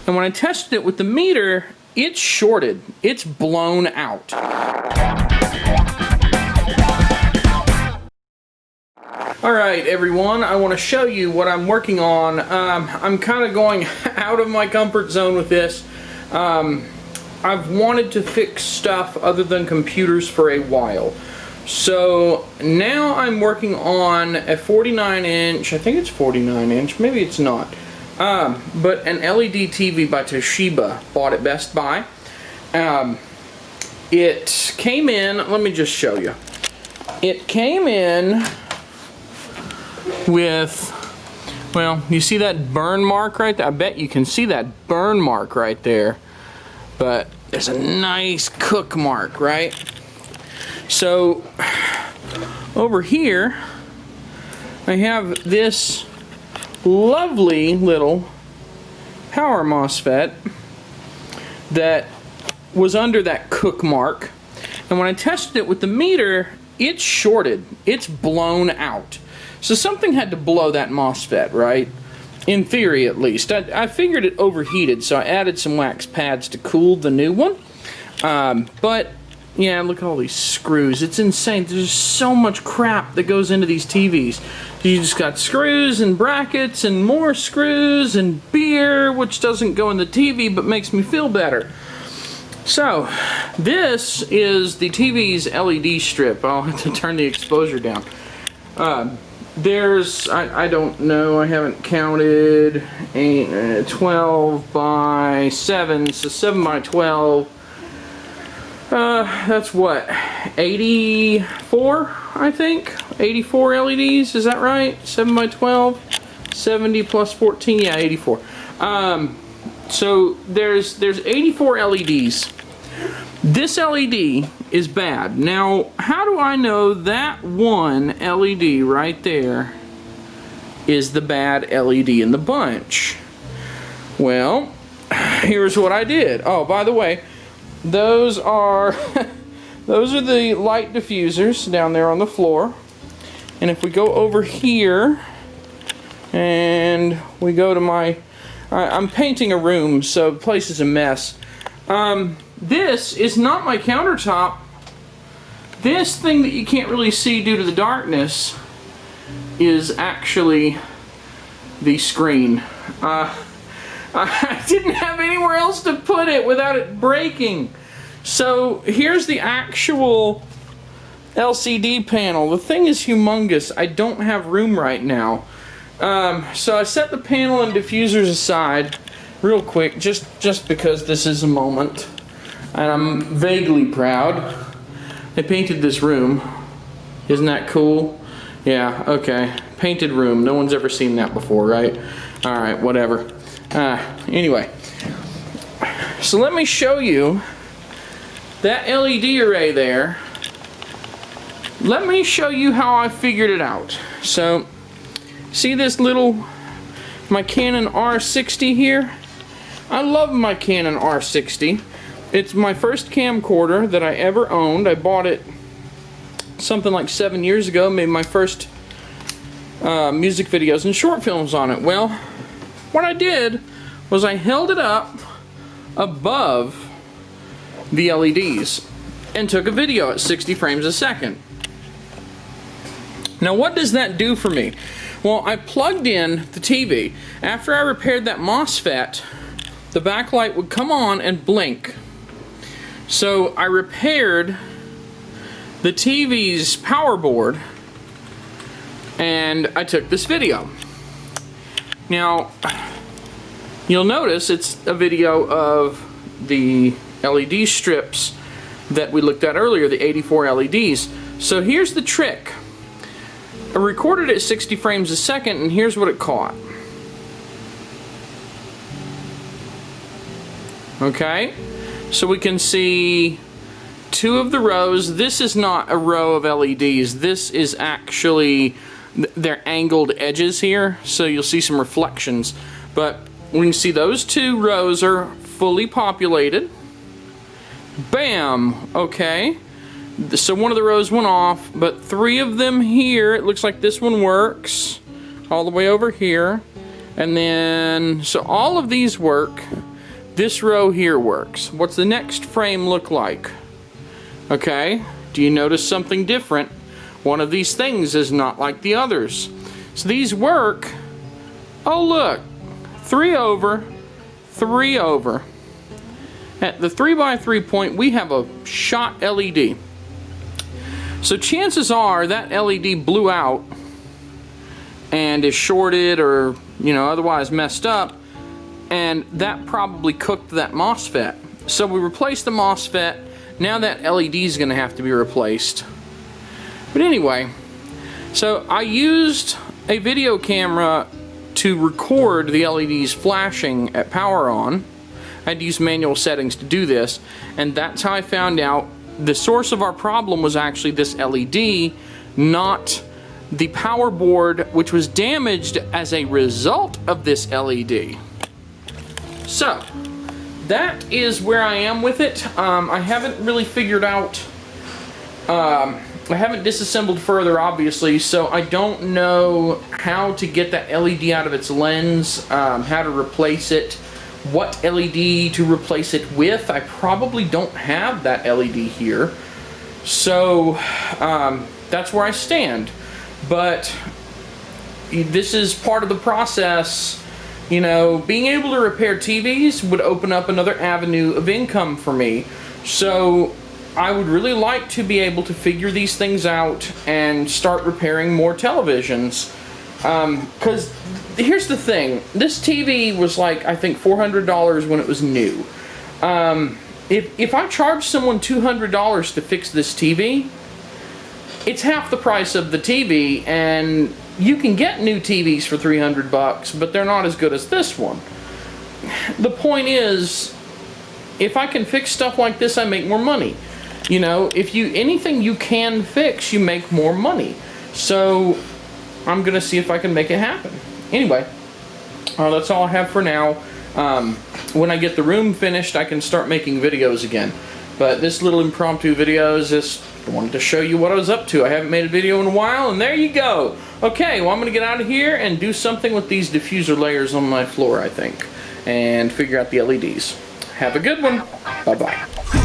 And when I tested it with the meter, it's shorted. It's blown out. Alright everyone, I want to show you what I'm working on. I'm kind of going out of my comfort zone with this. I've wanted to fix stuff other than computers for a while. So now I'm working on a 49-inch, I think it's 49-inch, maybe it's not. But an LED TV by Toshiba, bought at Best Buy. It came in, let me just show you. It came in with, well, you see that burn mark right there? I bet you can see that burn mark right there. But there's a nice cook mark, right? So over here I have this lovely little power MOSFET that was under that cook mark, and when I tested it with the meter, it's shorted. It's blown out. So something had to blow that MOSFET, right? In theory, at least. I figured it overheated, so I added some wax pads to cool the new one. But yeah, look at all these screws. It's insane. There's so much crap that goes into these TVs. You just got screws and brackets and more screws and beer, which doesn't go in the TV but makes me feel better. So, this is the TV's LED strip. I'll have to turn the exposure down. There's, I don't know, I haven't counted, 12 by 7, so 7 by 12. That's what, 84, I think? 84 LEDs, is that right? 7 by 12? 70 plus 14, yeah, 84. So there's 84 LEDs. This LED is bad. Now, how do I know that one LED right there is the bad LED in the bunch? Well, here's what I did. Oh, by the way, those are the light diffusers down there on the floor. And if we go over here and we go to my, I'm painting a room, so the place is a mess. This is not my countertop. This thing that you can't really see due to the darkness is actually the screen. I didn't have anywhere else to put it without it breaking. So here's the actual LCD panel. The thing is humongous. I don't have room right now. So I set the panel and diffusers aside real quick, just because this is a moment. And I'm vaguely proud. I painted this room. Isn't that cool? Yeah, okay. Painted room. No one's ever seen that before, right? Alright, whatever. Anyway. So let me show you that LED array there. Let me show you how I figured it out. So, see this little, my Canon R60 here? I love my Canon R60. It's my first camcorder that I ever owned. I bought it something like 7 years ago, made my first music videos and short films on it. Well, what I did was I held it up above the LEDs and took a video at 60 frames a second. Now what does that do for me? Well, I plugged in the TV. After I repaired that MOSFET, the backlight would come on and blink. So I repaired the TV's power board and I took this video. Now, you'll notice it's a video of the LED strips that we looked at earlier, the 84 LEDs. So here's the trick. I recorded at 60 frames a second and here's what it caught. Okay? So we can see two of the rows. This is not a row of LEDs. This is actually their angled edges here. So you'll see some reflections. But we can see those two rows are fully populated. Bam! Okay. So one of the rows went off, but three of them here, it looks like this one works all the way over here. And then, so all of these work. This row here works. What's the next frame look like? Okay, do you notice something different? One of these things is not like the others. So these work. Oh look, 3 over, 3 over. At the 3x3 point, we have a shot LED. So chances are that LED blew out and is shorted or, you know, otherwise messed up, and that probably cooked that MOSFET. So we replaced the MOSFET. Now that LED is going to have to be replaced. But anyway, so I used a video camera to record the LEDs flashing at power on. I had to use manual settings to do this, and that's how I found out the source of our problem was actually this LED, not the power board, which was damaged as a result of this LED. So that is where I am with it. I haven't really figured out, I haven't disassembled further, obviously, so I don't know how to get that LED out of its lens, how to replace it, what LED to replace it with. I probably don't have that LED here, so that's where I stand. But this is part of the process. You know, being able to repair TVs would open up another avenue of income for me. So I would really like to be able to figure these things out and start repairing more televisions. Because here's the thing, this TV was like, I think $400 when it was new. If I charge someone $200 to fix this TV, it's half the price of the TV, and you can get new TVs for $300, but they're not as good as this one. The point is, if I can fix stuff like this, I make more money. You know, anything you can fix, you make more money. So I'm gonna see if I can make it happen. Anyway, that's all I have for now. When I get the room finished, I can start making videos again. But this little impromptu video is just, I wanted to show you what I was up to. I haven't made a video in a while, and there you go. Okay, well, I'm going to get out of here and do something with these diffuser layers on my floor, I think, and figure out the LEDs. Have a good one. Bye-bye.